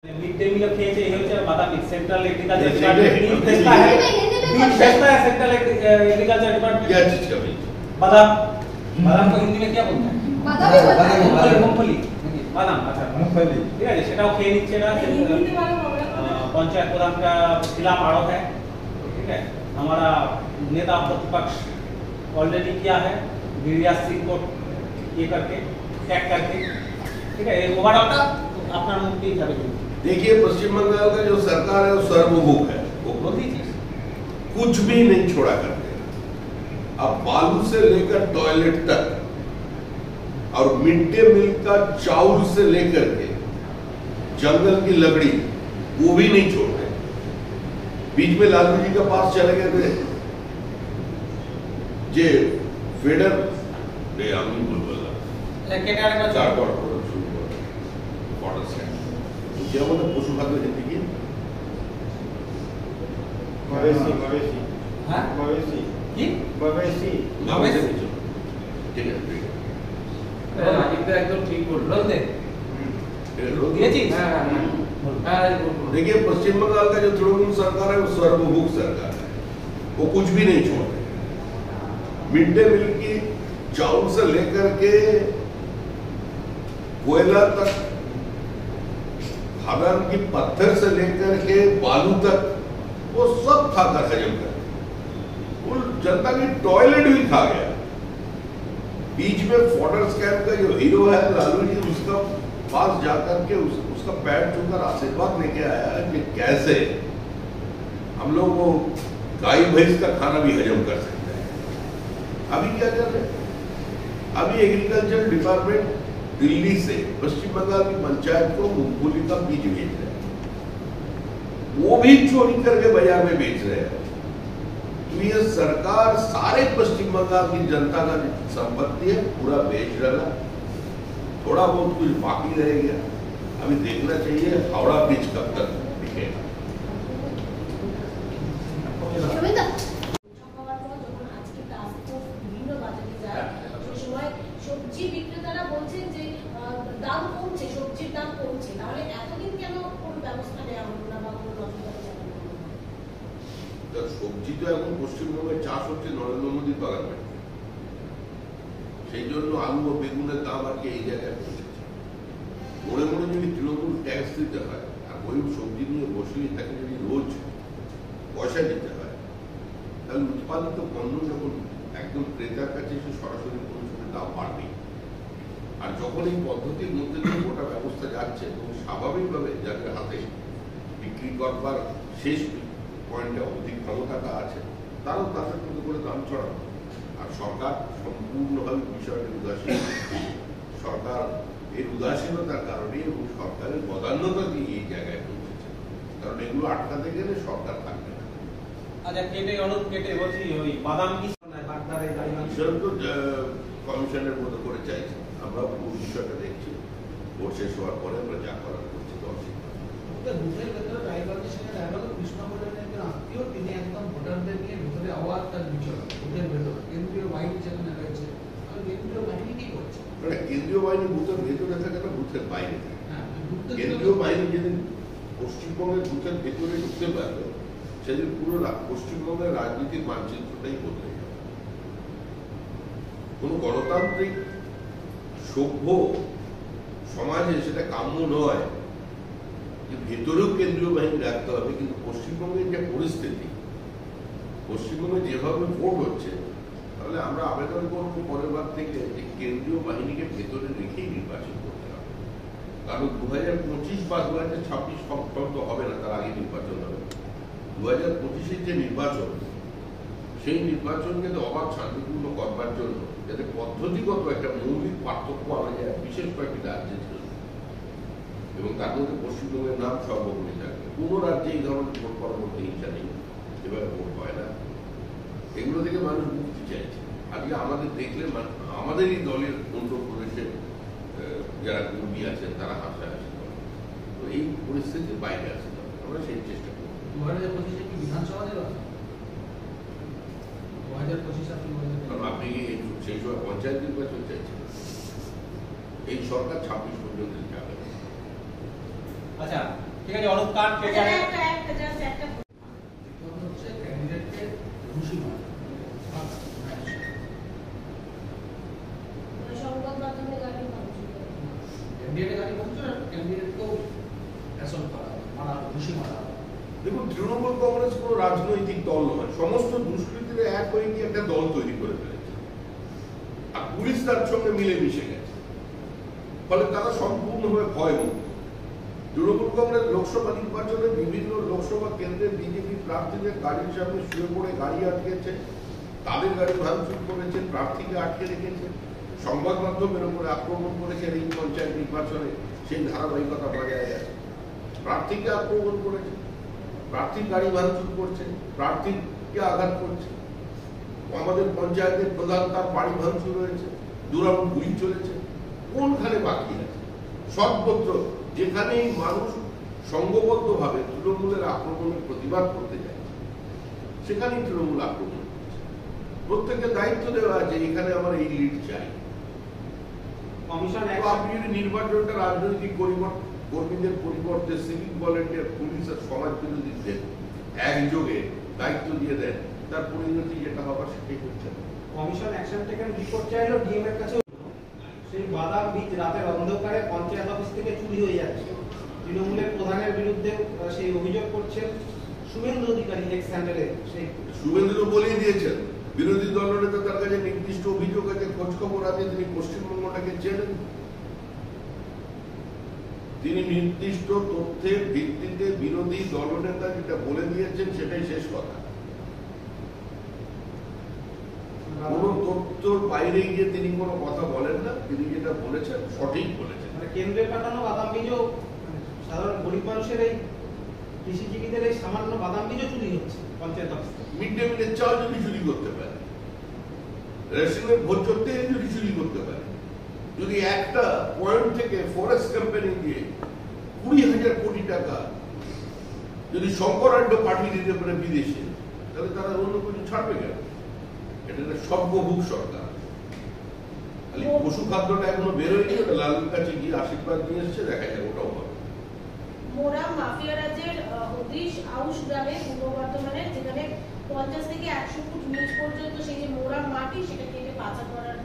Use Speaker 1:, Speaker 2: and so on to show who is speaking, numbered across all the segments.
Speaker 1: Mid day meal खेचे हे होचे बादामी central agriculture department भेजता है बीज भेजता है सेंट्रल एग्रीकल्चर डिपार्टमेंट।
Speaker 2: क्या चीज का बीज?
Speaker 1: बादाम। बादाम को हिंदी में क्या बोलते हैं?
Speaker 3: बादाम ही बोलते हैं।
Speaker 1: मूंगफली। बादाम अच्छा मूंगफली ठीक है সেটাও খেয়ে নিচ্ছে না पंचायत प्रधान का खिलाफ आरोप है। ठीक है हमारा नेता प्रतिपक्ष ऑलरेडी किया है गिरिराज सिंह को ये करके टैग करके। ठीक है ये ओवरऑल का अपना मुक्ति है।
Speaker 2: देखिए पश्चिम बंगाल का जो सरकार है वो सर्वभूख है, वो कुछ भी नहीं छोड़ा करते। अब बालू से लेकर टॉयलेट तक और मिड डे मील का चावल से लेकर के जंगल की लकड़ी वो भी नहीं छोड़ते। बीच में लालू जी के पास चले गए थे जे फेडर ने आमी बोला
Speaker 1: केटार का
Speaker 2: चार बॉर्डर से क्या बोलते पशु खाद्य हिंदी की
Speaker 4: मवेशी मवेशी
Speaker 1: हां
Speaker 4: मवेशी
Speaker 1: की
Speaker 4: मवेशी
Speaker 2: मवेशी ठीक है ठीक है
Speaker 1: एकदम एकदम ठीक बोल रहे थे ये चीज हां
Speaker 2: देखिए पश्चिम बंगाल का जो तृणमूल सरकार है वो सर्वभूख सरकार है, वो कुछ भी नहीं छोड़ रहे। मिड डे मील की चावल से लेकर के कोयला तक, खदान की पत्थर से लेकर के बालू तक वो सब खाकर हजम कर वो जनता की टॉयलेट भी खा गया। बीच में फॉर्डर स्कैम का जो हीरो है लालू जी उसका पास जाकर के उसका पैर छूकर आशीर्वाद लेके आया कि कैसे हम लोग वो गाय भैंस का खाना भी हजम कर सकते हैं। अभी क्या कर रहे हैं? अभी एग्रीकल्चर डिपार्टमेंट दिल्ली से पश्चिम बंगाल की पंचायत को मूंगफली का बीज भेज रहे हैं, वो भी चोरी करके बाजार में बेच रहे हैं। तो ये सरकार सारे पश्चिम बंगाल की जनता का संपत्ति है, पूरा बेच रहा। थोड़ा बहुत कुछ बाकी रह गया, अभी देखना चाहिए हावड़ा ब्रिज कब तक दिखेगा।
Speaker 3: সবজি বিক্রেতারা বলছেন যে দাম কমছে, সবজির দাম কমছে, তাহলে এতদিন কেন কোন ব্যবস্থা নেওয়া হলো না বা কোনো নজরদারি চালানো হলো না?
Speaker 2: সবজি তো এখন পশ্চিমবঙ্গে চাষ হচ্ছে নরেন্দ্র মোদীর বাগানে, সেই জন্য আলু ও বেগুনের দাম আর কি এই জায়গায় পৌঁছেছে। মনে মনে যদি তৃণমূল ট্যাক্স দিতে হয় আর ওই সবজি নিয়ে বসিয়ে তাকে যদি রোজ পয়সা দিতে হয়, তাহলে উৎপাদিত পণ্য যখন একদম ক্রেতার কাছে এসে সরাসরি পৌঁছবে দাম বাড়বে। আর যখন এই পদ্ধতির মধ্যে দিয়ে গোটা ব্যবস্থা যাচ্ছে তখন স্বাভাবিকভাবে যাদের হাতে বিক্রি করবার শেষ পয়েন্টে অধিক ক্ষমতাটা আছে তারাও তাদের মতো করে দাম চড়াবে। আর সরকার সম্পূর্ণভাবে বিষয়টি উদাসীন। সরকার এর উদাসীনতার কারণে এবং সরকারের বদান্যতা দিয়ে এই জায়গায় পৌঁছেছে, কারণ এগুলো আটকাতে গেলে সরকার থাকবে না।
Speaker 1: আচ্ছা কেটে অনুপ কেটে বলছি ওই বাদাম কি বাগদারে
Speaker 2: সেরকম তো কমিশনের মতো করে চাইছে। আমরা পুরো বিষয়টা দেখছি, ভোট শেষ হওয়ার পরে আমরা যা করার করছি দর্শক
Speaker 5: বুথের ভেতরে রায়গঞ্জের সঙ্গে রায়গঞ্জ কৃষ্ণপুরের একজন আত্মীয়, তিনি একদম ভোটারদের নিয়ে ভেতরে আওয়াজ তার বিচরণ বুথের ভেতরে কেন্দ্রীয় বাহিনী সেখানে রয়েছে। কেন্দ্রীয় বাহিনী কি করছে?
Speaker 2: কেন্দ্রীয় বাহিনী বুথের ভেতরে থাকে না বুথের বাইরে থাকে। কেন্দ্রীয় বাহিনী যেদিন পশ্চিমবঙ্গের বুথের ভেতরে ঢুকতে পারবে সেদিন পুরো পশ্চিমবঙ্গের রাজনীতির মানচিত্রটাই বদলে যাবে। কোন গণতান্ত্রিক সভ্য সমাজে সেটা কাম্য নয় যে ভেতরেও কেন্দ্রীয় বাহিনী রাখতে হবে। কিন্তু পশ্চিমবঙ্গের যে পরিস্থিতি, পশ্চিমবঙ্গে যেভাবে ভোট হচ্ছে, তাহলে আমরা আবেদন করবো পরের বার থেকে যে কেন্দ্রীয় বাহিনীকে ভেতরে রেখেই নির্বাচন করতে হবে। কারণ 2025 বা 2026 পর্যন্ত হবে না, তার আগে নির্বাচন হবে। 2025-এর যে নির্বাচন, সেই নির্বাচনকে অবাধ শান্তিপূর্ণ করবার জন্য যাতে পদ্ধতিগত একটা মৌলিক পার্থক্য আনা যায় বিশেষ কয়েকটি রাজ্যে ছিল, এবং তার মধ্যে পশ্চিমবঙ্গের নাম সর্বগুলি থাকবে। কোনো রাজ্যে এই ধরনের ভোট পরবর্তী হিংসা নেই, এভাবে ভোট হয় না। এগুলো থেকে মানুষ মুক্তি চাইছে। আজকে আমাদের দেখলে আমাদেরই দলের অন্ধ্রপ্রদেশের যারা কর্মী আছেন তারা হাসাহাসি করে। তো এই পরিস্থিতির বাইরে আসতে হবে, আমরা সেই চেষ্টা করব।
Speaker 5: 2025 কি বিধানসভা নির্বাচন? 2025
Speaker 2: আপনি সেই সময় পঞ্চায়েত নির্বাচন চাইছেন? এই সরকার 26 পর্যন্ত যাবে।
Speaker 1: আচ্ছা ঠিক আছে, অরূপ কাঠ পেপারে
Speaker 5: হচ্ছে ক্যান্ডিডেটকে খুশি মারা
Speaker 3: সংবাদ মাধ্যমে গাড়ি ভাঙচুর করে।
Speaker 5: ক্যান্ডিডেট গাড়ি পৌঁছে ক্যান্ডিডেটকেও অ্যাসল্ট করা মারা খুশি মারা।
Speaker 2: দেখুন, তৃণমূল কংগ্রেস কোনো রাজনৈতিক দল নয়, সমস্ত দুষ্কৃতীরা এক হয়ে গিয়ে একটা দল তৈরি করে ফেলেছে, আর পুলিশ তার সঙ্গে মিলে মিশে গেছে, ফলে তারা সম্পূর্ণভাবে ভয়মুক্ত। তৃণমূল কংগ্রেস লোকসভা নির্বাচনে বিভিন্ন লোকসভা কেন্দ্রে বিজেপি প্রার্থীদের গাড়ির সামনে শুয়ে পড়ে গাড়ি আটকেছে, তাদের গাড়ি ভাঙচুর করেছে, প্রার্থীকে আটকে রেখেছে, সংবাদ মাধ্যমের উপরে আক্রমণ করেছে। এই পঞ্চায়েত নির্বাচনে সেই ধারাবাহিকতা বজায় আছে। প্রার্থীকে আক্রমণ করেছে, প্রার্থীর গাড়ি ভাঙচুর করছে, প্রার্থীকে আঘাত করছে। আমাদের পঞ্চায়েতের প্রধান তার বাড়ি ভাঙচুর হয়েছে, দুরাউন্ড গুলি চলেছে। কোনখানে বাকি আছে? সর্বত্র যেখানেই মানুষ সংঘবদ্ধভাবে তৃণমূলের আক্রমণের প্রতিবাদ করতে যায়, সেখানেই তৃণমূল আক্রমণ করছে। প্রত্যেককে দায়িত্ব দেওয়া আছে, এখানে আমার এই লিড চাই।
Speaker 1: কমিশন
Speaker 2: তো আপনি যদি নির্বাচনটা রাজনৈতিক কর্মীদের পরিবর্তে সিভিক ভলেন্টিয়ার, পুলিশ আর সমাজ বিরোধীদের একযোগে দায়িত্ব দিয়ে দেন, তার পরিণতি যেটা হবার সেটাই হচ্ছে।
Speaker 1: কমিশন অ্যাকশন টেকেন রিপোর্ট চাইলো ডিএম এর কাছে। সেই বাদাম বীজ রাতের অন্ধকারে পঞ্চায়েত অফিস থেকে চুরি হয়ে যাচ্ছে। তৃণমূলের প্রধানের বিরুদ্ধে সেই অভিযোগ করছেন শুভেন্দু অধিকারী এক্স হ্যান্ডেলে। সেই
Speaker 2: শুভেন্দু বলেই দিয়েছেন, বিরোধী দলনেতা তার কাছে নির্দিষ্ট অভিযোগ আছে, খোঁজ খবর আছে, তিনি পশ্চিমবঙ্গটাকে চেনেন। তিনি নির্দিষ্ট তথ্যের ভিত্তিতে বিরোধী দলনেতা যেটা বলে দিয়েছেন সেটাই শেষ কথা। কোন তথ্যর বাইরে গিয়ে তিনি কোনো কথা বলেন না, তিনি যেটা বলেছেন সঠিক বলেছেন।
Speaker 1: মানে কেন্দ্রে পাঠানো বাদাম বীজও সাধারণ গরিব মানুষের এই কৃষিজীবীদের এই সামান্য বাদাম বীজও চুরি হচ্ছে পঞ্চায়েত অফিস থেকে।
Speaker 2: মিড ডে মিলের চাল যদি চুরি করতে পারে, রেশনের ভোজ্য তেল যদি চুরি করতে পারে, যদি একটা পয়েন্ট থেকে ফরেস্ট কোম্পানি দিয়ে 20,000 কোটি টাকা যদি শঙ্করাঢ্য পাঠিয়ে দিতে পারে বিদেশে, তাহলে তারা অন্য কিছু ছাড়বে কেন? এটা একটা সর্বভূক সরকার। খালি পশু খাদ্যটা এখনো বেরোয়নি, ওটা লালুর কাছে গিয়ে আশীর্বাদ নিয়ে এসছে, দেখা যায় ওটাও হবে।
Speaker 3: মোরাম মাফিয়া রাজ্যের হদিশ আউশ গ্রামে পূর্ব বর্ধমানে, যেখানে 50 থেকে 100 ফুট নিচ পর্যন্ত সেই যে মোরাম মাটি সেটা কেটে পাচার করার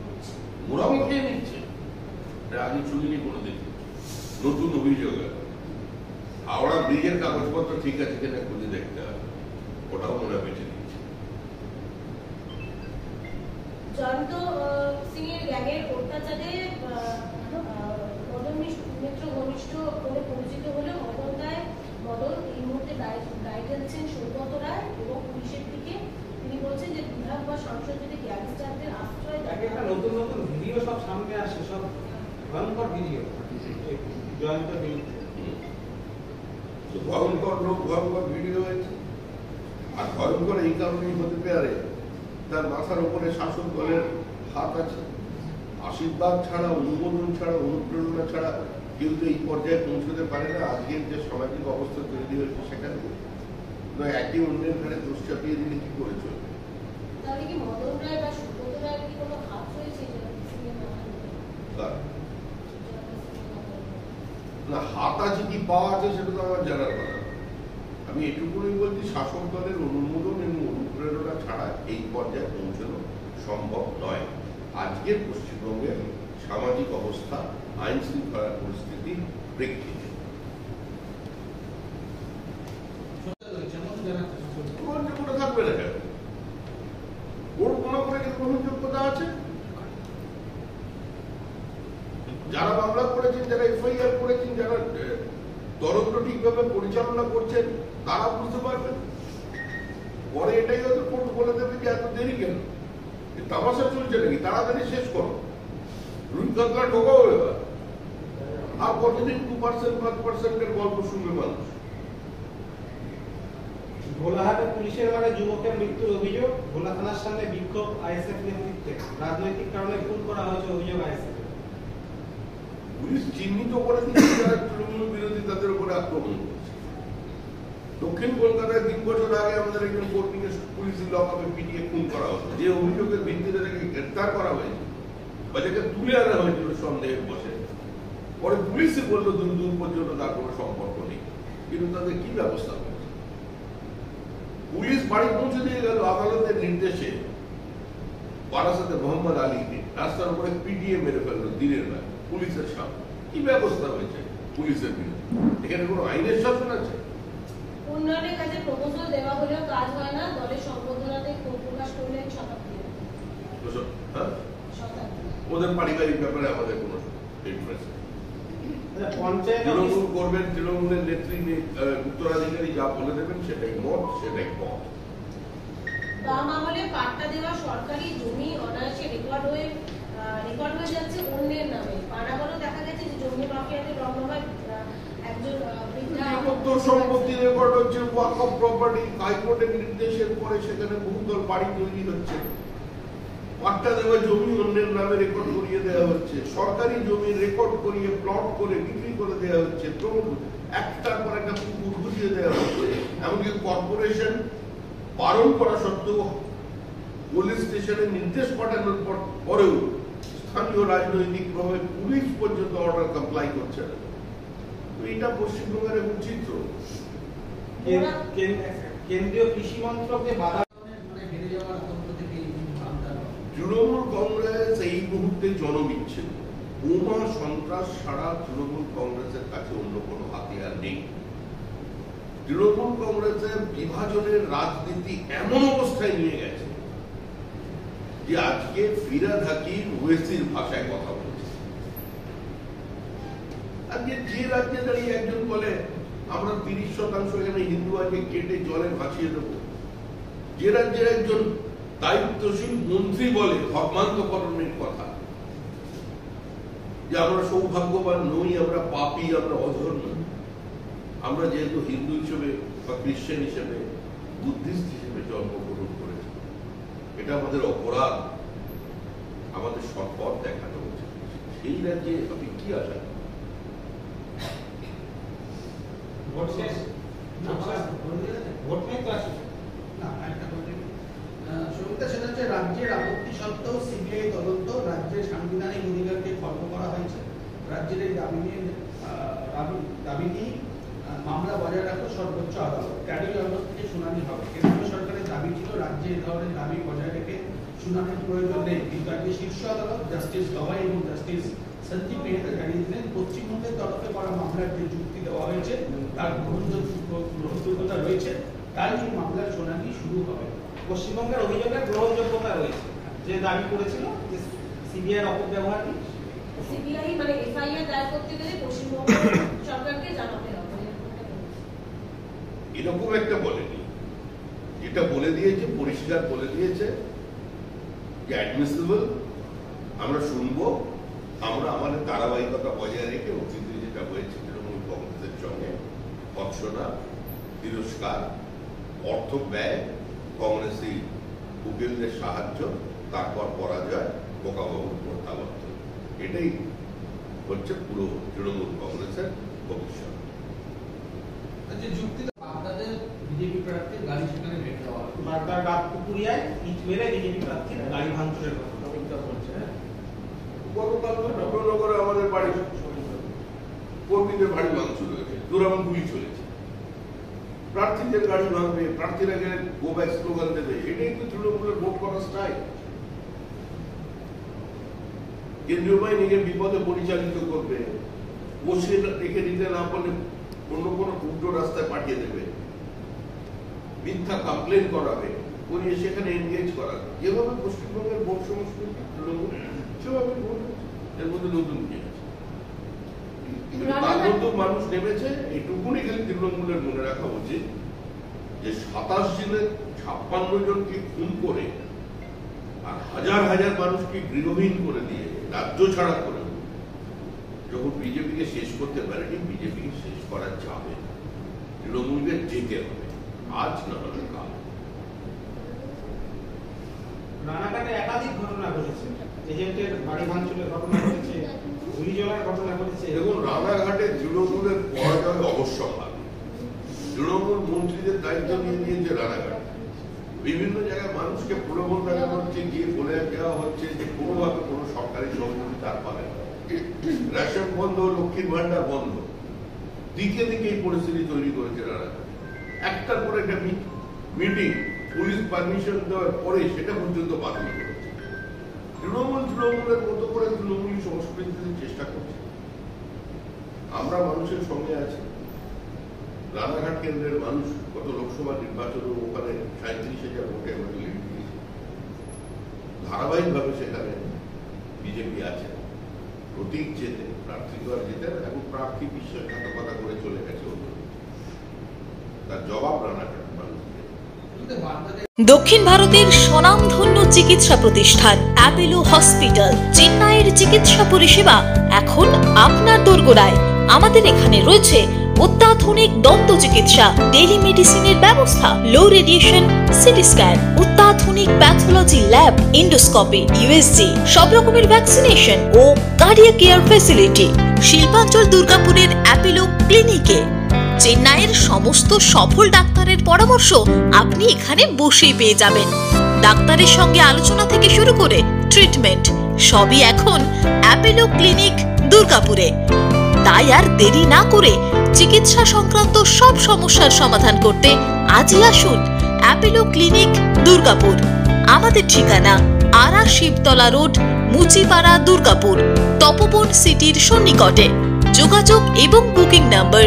Speaker 3: হচ্ছে।
Speaker 2: মোরাম খেয়ে নিচ্ছে, এটা আগে শুনিনি কোনোদিন। নতুন অভিযোগ। হাওড়া ব্রিজের কাগজপত্র ঠিক আছে কিনা খুঁজে দেখতে হবে, ওটাও মনে বেঁচে দিচ্ছে।
Speaker 3: জয়ন্ত সিং এর গ্যাংয়ের অত্যাচারে মদন মিত্র ঘনিষ্ঠ বলে পরিচিত হলেও মদনদায় মদন এই মুহূর্তে দায় ঢালছেন সৌগত রায় এবং পুলিশের দিকে। তিনি বলছেন যে বিধায়ক বা সংসদ যদি গ্যাংস্টারদের আশ্রয় দেয়।
Speaker 1: একটা নতুন নতুন ভিডিও সব সামনে আসে, সব ভয়ঙ্কর ভিডিও জয়ন্তের বিরুদ্ধে।
Speaker 2: ভয়ঙ্কর লোক, ভয়ঙ্কর ভিডিও হয়েছে। আর ভয়ঙ্কর এই কারণেই হতে পারে তার মাথার উপরে শাসক দলের হাত আছে। আশীর্বাদ ছাড়া, অনুমোদন ছাড়া, অনুপ্রেরণা ছাড়া কেউ তো এই পর্যায়ে পৌঁছতে পারে না। আজকের যে সামাজিক অবস্থা তৈরি হয়েছে সেখানে একই অন্যের ঘরে দোষ চাপিয়ে দিলে কি করে চলবে?
Speaker 3: তাহলে কি মদন রায় বা সৌগত রায়ের কি কোনো হাত রয়েছে?
Speaker 2: না, হাত আছে কি পাওয়া আছে সেটা তো আমার জানার কথা। আমি এটুকুই বলছি, শাসক দলের অনুমোদন এবং অনুপ্রেরণা ছাড়া এই পর্যায়ে পৌঁছানো সম্ভব নয়। আজকের পশ্চিমবঙ্গের সামাজিক অবস্থা, আইন শৃঙ্খলার পরিস্থিতি প্রেক্ষিতে থাকবে না কেন? ওর কোনো করে গ্রহণযোগ্যতা আছে? যারা মামলা করেছেন, যারা এফআইআর করেছেন, যারা তদন্ত ঠিকভাবে পরিচালনা করছেন, তারা বুঝতে পারবেন। পরে এটাই হয়তো কোর্ট বলে দেবে যে এত দেরি কেন, তামাশা চলছে নাকি, তাড়াতাড়ি শেষ করো, রুই কাতলা ঢোকাও এবার। আর কতদিন 2% 5%-এর গল্প শুনবে মানুষ?
Speaker 1: ভোলাহাটে পুলিশের মানে যুবকের মৃত্যুর অভিযোগ। ভোলা থানার সামনে বিক্ষোভ আইএসএফ নেতৃত্বে। রাজনৈতিক কারণে খুন করা হয়েছে অভিযোগ আইএসএফ।
Speaker 2: পুলিশ চিহ্নিত করে দিচ্ছে যারা তৃণমূল বিরোধী, তাদের উপরে আক্রমণ করছে। দক্ষিণ কলকাতায় 3 বছর আগে আমাদের একজন কর্মীকে পুলিশ লকআপে পিটিয়ে খুন করা হতো, যে অভিযোগের ভিত্তিতে তাকে গ্রেফতার করা হয়েছে বা যাকে তুলে আনা হয়েছিল সন্দেহের বসে, পরে পুলিশে বললো দূর দূর পর্যন্ত তার কোনো সম্পর্ক নেই, কিন্তু তাদের কি ব্যবস্থা করেছে? পুলিশ বাড়ি পৌঁছে দিয়ে গেল আদালতের নির্দেশে। বারাসাতে মোহাম্মদ আলীকে রাস্তার উপরে পিটিয়ে মেরে ফেললো দিনের বেলা পুলিশের সামনে। কি ব্যবস্থা হয়েছে পুলিশের বিরুদ্ধে? এখানে কোনো আইনের শাসন আছে?
Speaker 3: উন্নয়নের কাছে প্রপোজাল দেওয়া হলেও কাজ হয় না, দলের সম্বোধনাতে ক্ষোভ প্রকাশ করলেন শতাব্দী।
Speaker 2: হ্যাঁ, ওদের পারিবারিক ব্যাপারে আমাদের কোনো ইন্টারেস্ট নেই। তৃণমূল করবেন, তৃণমূলের নেত্রী উত্তরাধিকারী যা বলে দেবেন সেটাই মত, সেটাই পথ।
Speaker 3: বাম আমলে পাট্টা দেওয়া সরকারি জমি অনায়াসে রেকর্ড হয়ে যাচ্ছে অন্যের নামে। পানাগড়ে দেখা গেছে যে জমি মাফিয়াদের রমরমায় একজন বৃদ্ধা
Speaker 2: সম্পত্তি রেকর্ড হচ্ছে, ওয়াকফ প্রপার্টি হাইকোর্টের নির্দেশের পরে সেখানে বহুতল বাড়ি তৈরি হচ্ছে। পাট্টা দেওয়া জমি অন্যের নামে রেকর্ড করিয়ে দেওয়া হচ্ছে, সরকারি জমি রেকর্ড করিয়ে প্লট করে বিক্রি করে দেওয়া হচ্ছে, একটার পর একটা পুকুর বুঝিয়ে দেওয়া হচ্ছে। এমনকি কর্পোরেশন বারণ করা সত্ত্বেও পুলিশ স্টেশনে নির্দেশ পাঠানোর পরেও স্থানীয় রাজনৈতিক প্রভাবে পুলিশ পর্যন্ত অর্ডার কমপ্লাই করছে না। এটা পশ্চিমবঙ্গের এবং চিত্র।
Speaker 1: কেন্দ্রীয় কৃষি মন্ত্রকে বাধা
Speaker 5: হেরে যাওয়ার আতঙ্ক থেকে
Speaker 2: তৃণমূল কংগ্রেস এই মুহূর্তে জনবিচ্ছিন্ন। বোমা সন্ত্রাস ছাড়া তৃণমূল কংগ্রেসের কাছে অন্য কোনো হাতিয়ার নেই। তৃণমূল কংগ্রেসের বিভাজনের রাজনীতি এমন অবস্থায় নিয়ে গেছে যে আজকে ফিরাদ হাকিম ওয়েসির ভাষায় কথা বলছে। আজকে যে রাজ্যে দাঁড়িয়ে একজন বলে আমরা 30% এখানে হিন্দু আজকে কেটে জলে ভাসিয়ে দেবো, যে রাজ্যের একজন দায়িত্বশীল মন্ত্রী বলে ধর্মান্তকরণের কথা, যে আমরা সৌভাগ্যবান নই, আমরা পাপী, আমরা অধর্ম, আমরা যেহেতু হিন্দু হিসেবে বা খ্রিস্টান হিসেবে বুদ্ধিস্ট হিসেবে জন্মগ্রহণ করেছি, এটা আমাদের অপরাধ, আমাদের সৎপথ দেখানো উচিত। সেই রাজ্যে আপনি কি আশা?
Speaker 1: ভোট শেষ, ভোট নেই তো আসে
Speaker 5: না, একটা কথা সবিতা, সেটা হচ্ছে রাজ্যের আপত্তি সত্ত্বেও সিবিআই তদন্ত, রাজ্যের সাংবিধানিক অধিকারকে খর্ব করা হয়েছে। রাজ্যের এই দাবি নিয়ে মামলা বজায় রাখো সর্বোচ্চ আদালত। 13 আগস্ট থেকে শুনানি হবে। কেন্দ্রীয় সরকারের দাবি ছিল রাজ্যে এই ধরনের দাবি বজায় রেখে শুনানির প্রয়োজন নেই, কিন্তু আজকে শীর্ষ আদালত জাস্টিস গভাই এবং জাস্টিস সঞ্জীব মেহতা জানিয়ে দিলেন পশ্চিমবঙ্গের তরফে করা মামলার যে যুক্তি দেওয়া হয়েছে তার গ্রহণযোগ্যতা রয়েছে, তাই এই মামলার শুনানি শুরু হবে।
Speaker 1: পশ্চিমবঙ্গের অভিযোগের গ্রহণযোগ্যতা রয়েছে, যে দাবি করেছিল যে সিবিআই অপব্যবহার নেই।
Speaker 3: সিবিআই মানে এফআইআর দায়ের করতে গেলে পশ্চিমবঙ্গ সরকারকে জানাতে হবে।
Speaker 2: এরকম একটা বলেনি, যেটা বলে দিয়েছে পরিষ্কার বলে দিয়েছে যে অ্যাডমিসিবল, আমরা শুনবো, আমরা আমাদের ধারাবাহিকতা বজায় রেখে অতীতে যেটা হয়েছে তৃণমূল কংগ্রেসের সঙ্গে ভৎসনা, তিরস্কার, অর্থ ব্যয়, কংগ্রেসি উকিলদের সাহায্য, তারপর পরাজয়, বোকাবাবুর প্রত্যাবর্তন, এটাই হচ্ছে পুরো তৃণমূল কংগ্রেসের ভবিষ্যৎ।
Speaker 5: যে যুক্তিটা বাগদাদের বিজেপি প্রার্থীর গাড়ি সেখানে ভেঙে দেওয়া হয়,
Speaker 1: বাগদার পুকুরিয়ায় ইট মেরে বিজেপি প্রার্থীর গাড়ি ভাঙচুরের কথা বলছে।
Speaker 2: গতকাল নগরে আমাদের বাড়ি কর্মীদের বাড়ি ভাঙচুর হয়েছে, দুরাম গুলি চলেছে, প্রার্থীদের গাড়ি ভাঙবে, প্রার্থীরা গেলে গো ব্যাক স্লোগান দেবে, এটাই তো তৃণমূলের ভোট করার স্টাইল। কেন্দ্রীয় বাহিনীকে বিপদে পরিচালিত করবে, বসে রেখে দিতে না পারলে অন্য কোনো উল্টো রাস্তায় পাঠিয়ে দেবে, মিথ্যা কমপ্লেন করাবে, করিয়ে সেখানে এনগেজ করাবে। যেভাবে পশ্চিমবঙ্গের ভোট সংস্কৃতি তৃণমূল সেভাবে ভোট হচ্ছে, এর মধ্যে নতুন কি আছে? তার মধ্যে মানুষ নেমেছে, এইটুকুনি খালি তৃণমূলের মনে রাখা উচিত যে 27 দিনে 56 জনকে খুন করে আর হাজার হাজার মানুষকে গৃহহীন করে দিয়ে রাজ্য ছাড়া করে যখন বিজেপিকে শেষ করতে পারেনি, বিজেপিকে শেষ করা যাবে, তৃণমূলকে যেতে হবে, আজ না হলে কাল।
Speaker 1: রানাঘাটে একাধিক ঘটনা ঘটেছে, এজেন্টের বাড়ি ভাঙচুরের ঘটনা ঘটেছে, গুলি চলার ঘটনা ঘটেছে।
Speaker 2: দেখুন, রানাঘাটে তৃণমূলের পরাজয় অবশ্যম্ভাবী। তৃণমূল মন্ত্রীদের দায়িত্ব নিয়ে দিয়েছে রানাঘাট, বিভিন্ন জায়গায় মানুষকে প্রলোভন দেখানো হচ্ছে, গিয়ে বলে দেওয়া হচ্ছে যে কোনোভাবে কোনো সরকারি সহযোগিতা পাবে না। রেশন বন্ধ, লক্ষ্মীর ভান্ডার বন্ধ, দিকে দিকে এই পরিস্থিতি তৈরি করেছে রানাঘাট। একটার পর একটা মিটিং পুলিশ পারমিশন দেওয়ার পরে সেটা পর্যন্ত বাতিল করেছে। তৃণমূলের মতো করে তৃণমূলী সংস্কৃতিতে চেষ্টা করছে। আমরা মানুষের সঙ্গে আছি। রানাঘাট কেন্দ্রের মানুষ গত লোকসভা নির্বাচনে ওখানে 37,000 ভোটে আমরা লিড দিয়েছি। ধারাবাহিকভাবে সেখানে বিজেপি আছে। প্রতীক জেতেন, প্রার্থী দ্বার জেতেন, এবং প্রার্থী বিশ্বাসঘাতকতা করে চলে গেছে। তার জবাব রানাঘাট মানুষ।
Speaker 6: দক্ষিণ ভারতের স্বনামধন্য চিকিৎসা প্রতিষ্ঠান অ্যাপোলো হসপিটাল চেন্নাইয়ের চিকিৎসা পরিষেবা এখন আপনার দোরগোড়ায়। আমাদের এখানে রয়েছে অত্যাধুনিক দন্ত চিকিৎসা, টেলিমেডিসিনের ব্যবস্থা, লো রেডিয়েশন সিটি স্ক্যান, অত্যাধুনিক প্যাথোলজি ল্যাব, ইন্ডোস্কোপি, ইউএসজি, সব রকমের ভ্যাকসিনেশন ও কার্ডিয়াক কেয়ার ফ্যাসিলিটি। শিল্পাঞ্চল দুর্গাপুরের অ্যাপোলো ক্লিনিকে চেন্নাইয়ের সমস্ত সফল ডাক্তারের পরামর্শ আপনি এখানে বসেই পেয়ে যাবেন। ডাক্তারের সঙ্গে আলোচনা থেকে শুরু করে ট্রিটমেন্ট সবই এখন অ্যাপোলো ক্লিনিক দুর্গাপুরে। তাই আর দেরি না করে চিকিৎসা সংক্রান্ত সব সমস্যার সমাধান করতে আজই আসুন অ্যাপোলো ক্লিনিক দুর্গাপুর। আমাদের ঠিকানা আরা শিবতলা রোড, মুচিপাড়া, দুর্গাপুর, তপবন সিটির সন্নিকটে। যোগাযোগ এবং বুকিং নাম্বার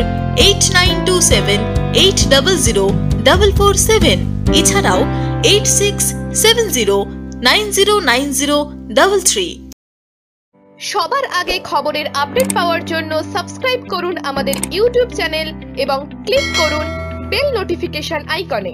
Speaker 6: 8927800447, এছাড়াও 8670909033।
Speaker 7: সবার আগে খবরের আপডেট পাওয়ার জন্য সাবস্ক্রাইব করুন আমাদের ইউটিউব চ্যানেল এবং ক্লিক করুন বেল নোটিফিকেশন আইকনে।